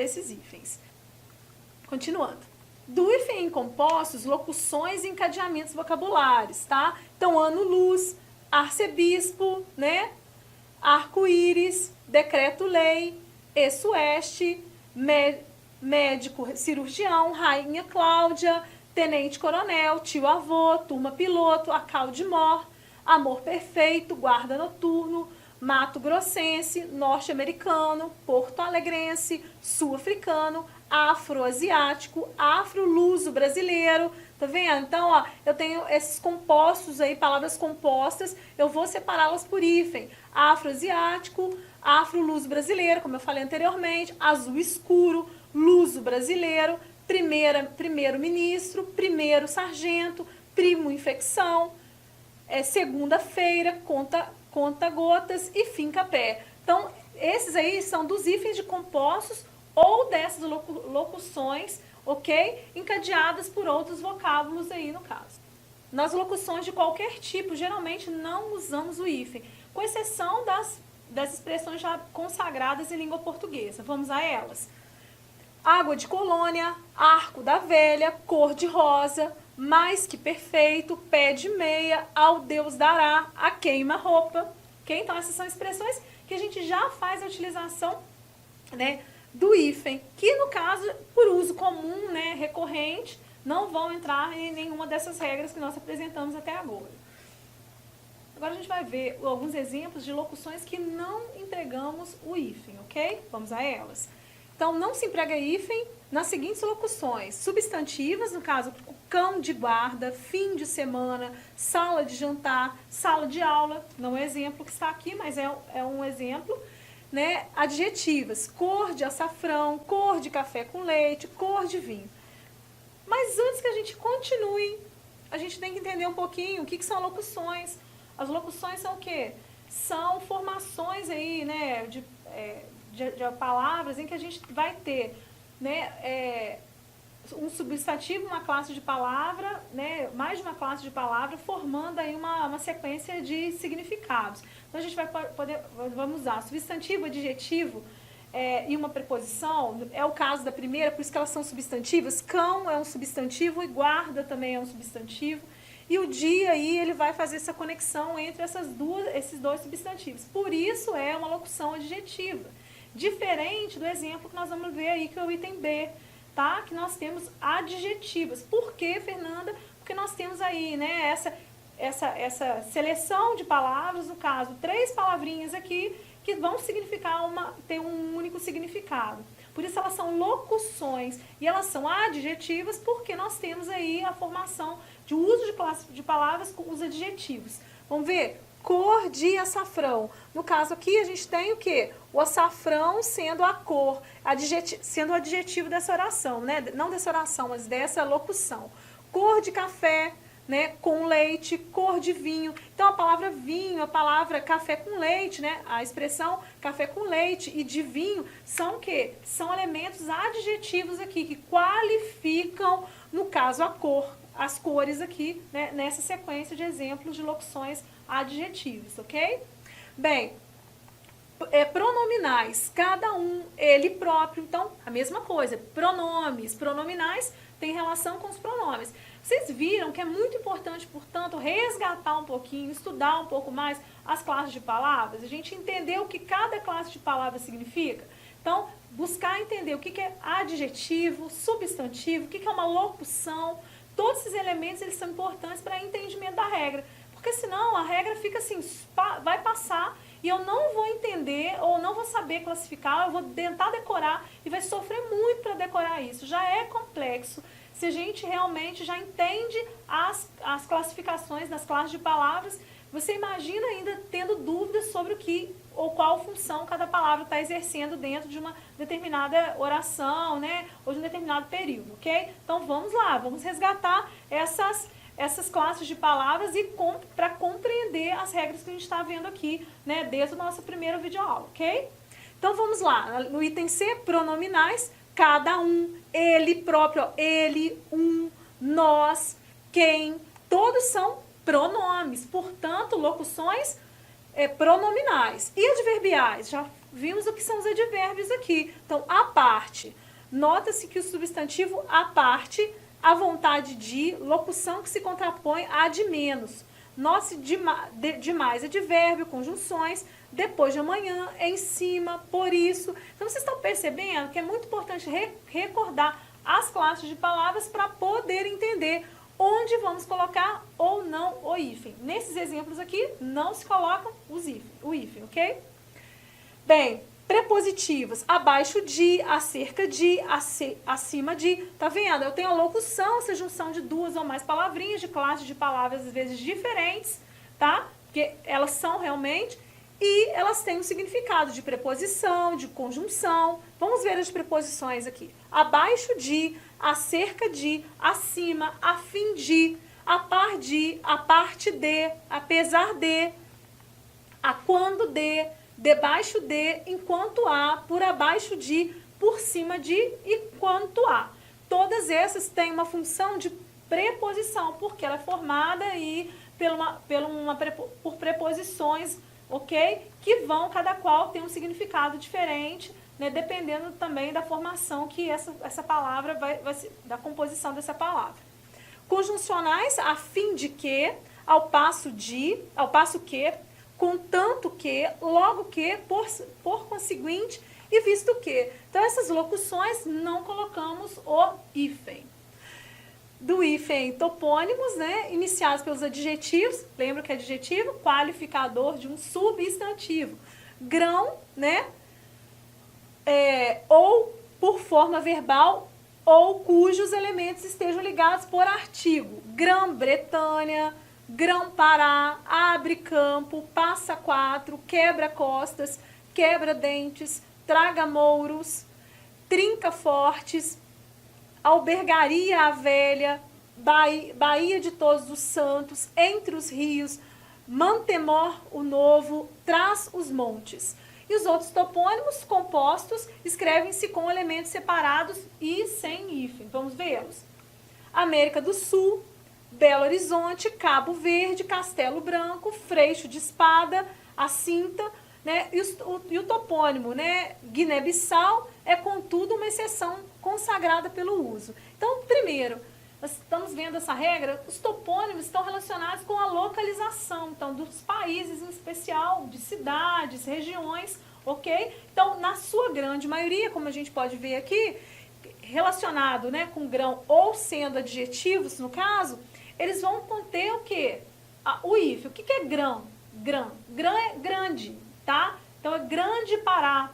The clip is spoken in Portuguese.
desses hífens. Continuando. Do hífen em compostos, locuções e encadeamentos vocabulares, tá? Então, ano-luz, arcebispo, né? Arco-íris, decreto-lei, ex-oeste, médico cirurgião, rainha Cláudia, tenente-coronel, tio-avô, turma-piloto, acalde-mor, amor perfeito, guarda noturno, mato-grossense, norte-americano, porto-alegrense, sul-africano, afro-asiático, afro-luso brasileiro, tá vendo? Então, ó, eu tenho esses compostos aí, palavras compostas, eu vou separá-las por hífen. Afro-asiático, afro-luso brasileiro, como eu falei anteriormente, azul escuro, luso brasileiro, primeiro-ministro, primeiro sargento, primo infecção, segunda-feira, conta-gotas e finca-pé. Então, esses aí são dos hífens de compostos ou dessas locuções, ok? Encadeadas por outros vocábulos aí no caso. Nas locuções de qualquer tipo, geralmente não usamos o hífen, com exceção das expressões já consagradas em língua portuguesa. Vamos a elas. Água de colônia, arco da velha, cor de rosa, mais que perfeito, pé de meia, ao Deus dará, a queima-roupa. Okay? Então, essas são expressões que a gente já faz a utilização, né, do hífen, que no caso, por uso comum, né, recorrente, não vão entrar em nenhuma dessas regras que nós apresentamos até agora. Agora a gente vai ver alguns exemplos de locuções que não empregamos o hífen, ok? Vamos a elas. Então, não se emprega hífen nas seguintes locuções: substantivas, no caso, cão de guarda, fim de semana, sala de jantar, sala de aula, não é exemplo que está aqui, mas é um exemplo, né? Adjetivas, cor de açafrão, cor de café com leite, cor de vinho. Mas antes que a gente continue, a gente tem que entender um pouquinho o que são locuções. As locuções são o quê? São formações aí, né, de palavras em que a gente vai ter, né, um substantivo, uma classe de palavra, né, mais de uma classe de palavra, formando aí uma sequência de significados. Então, a gente vamos usar substantivo, adjetivo e uma preposição. É o caso da primeira, por isso que elas são substantivas. Cão é um substantivo e guarda também é um substantivo. E o dia aí, ele vai fazer essa conexão entre esses dois substantivos. Por isso, é uma locução adjetiva. Diferente do exemplo que nós vamos ver aí, que é o item B, tá? Que nós temos adjetivas. Por quê, Fernanda? Porque nós temos aí, né, essa seleção de palavras, no caso, 3 palavrinhas aqui, que vão ter um único significado. Por isso elas são locuções e elas são adjetivas, porque nós temos aí a formação de uso de classe de palavras com os adjetivos. Vamos ver? Cor de açafrão. No caso aqui, a gente tem o quê? O açafrão sendo a cor, sendo o adjetivo dessa oração, né? Não dessa oração, mas dessa locução. Cor de café, né? Com leite, cor de vinho. Então, a palavra vinho, a palavra café com leite, né? A expressão café com leite e de vinho são o quê? São elementos adjetivos aqui que qualificam, no caso, a cor, as cores aqui, né? Nessa sequência de exemplos de locuções adjetivos, ok? Bem, pronominais, cada um, ele próprio, então, a mesma coisa, pronomes, pronominais têm relação com os pronomes. Vocês viram que é muito importante, portanto, resgatar um pouquinho, estudar um pouco mais as classes de palavras, a gente entender o que cada classe de palavras significa. Então, buscar entender o que é adjetivo, substantivo, o que é uma locução, todos esses elementos eles são importantes para entendimento da regra. Porque senão a regra fica assim, vai passar e eu não vou entender ou não vou saber classificar, eu vou tentar decorar e vai sofrer muito para decorar isso. Já é complexo se a gente realmente já entende as classificações das classes de palavras. Você imagina ainda tendo dúvidas sobre o que ou qual função cada palavra está exercendo dentro de uma determinada oração, né, ou de um determinado período, ok? Então vamos lá, vamos resgatar essas classes de palavras e para compreender as regras que a gente está vendo aqui, né, desde a nossa primeira videoaula, ok? Então vamos lá, no item C, pronominais, cada um, ele próprio, ó, ele, um, nós, quem, todos são pronomes, portanto, locuções pronominais. E adverbiais? Já vimos o que são os advérbios aqui. Então, a parte. Nota-se que o substantivo a parte, a vontade de, locução que se contrapõe a de menos. Note de mais advérbio, conjunções, depois de amanhã, em cima, por isso. Então, vocês estão percebendo que é muito importante recordar as classes de palavras para poder entender onde vamos colocar ou não o hífen. Nesses exemplos aqui, não se colocam o hífen, ok? Bem, prepositivos, abaixo de, acerca de, acima de, tá vendo? Eu tenho a locução, essa junção de duas ou mais palavrinhas, de classes de palavras às vezes diferentes, tá? Porque elas são realmente, e elas têm um significado de preposição, de conjunção. Vamos ver as preposições aqui. Abaixo de, acerca de, acima, a fim de, a par de, a parte de, apesar de, a quando de, debaixo de, enquanto há, por abaixo de, por cima de e quanto há. Todas essas têm uma função de preposição, porque ela é formada aí por preposições, ok? Que vão, cada qual tem um significado diferente, né? Dependendo também da formação que essa palavra da composição dessa palavra. Conjuncionais, a fim de que, ao passo que, contanto que, logo que, por conseguinte e visto que. Então, essas locuções não colocamos o hífen. Do hífen, topônimos, né, iniciados pelos adjetivos, lembra que é adjetivo? Qualificador de um substantivo. Grão, né, ou por forma verbal, ou cujos elementos estejam ligados por artigo. Grã-Bretanha, Grão-Pará, abre-campo, passa-quatro, quebra-costas, quebra-dentes, traga-mouros, trinca-fortes, albergaria a velha, Baía de Todos os Santos, entre os rios, Mantemor o Novo, traz os montes. E os outros topônimos compostos escrevem-se com elementos separados e sem hífen. Vamos vê-los. América do Sul, Belo Horizonte, Cabo Verde, Castelo Branco, Freixo de Espada, a Cinta, né? E o topônimo, né? Guiné-Bissau é, contudo, uma exceção consagrada pelo uso. Então, primeiro, nós estamos vendo essa regra, os topônimos estão relacionados com a localização, então, dos países em especial, de cidades, regiões, ok? Então, na sua grande maioria, como a gente pode ver aqui, relacionado, né, com grão ou sendo adjetivos, no caso, eles vão conter o quê? O hífen. O que é grão? Grão é grande, tá? Então, é Grande Pará.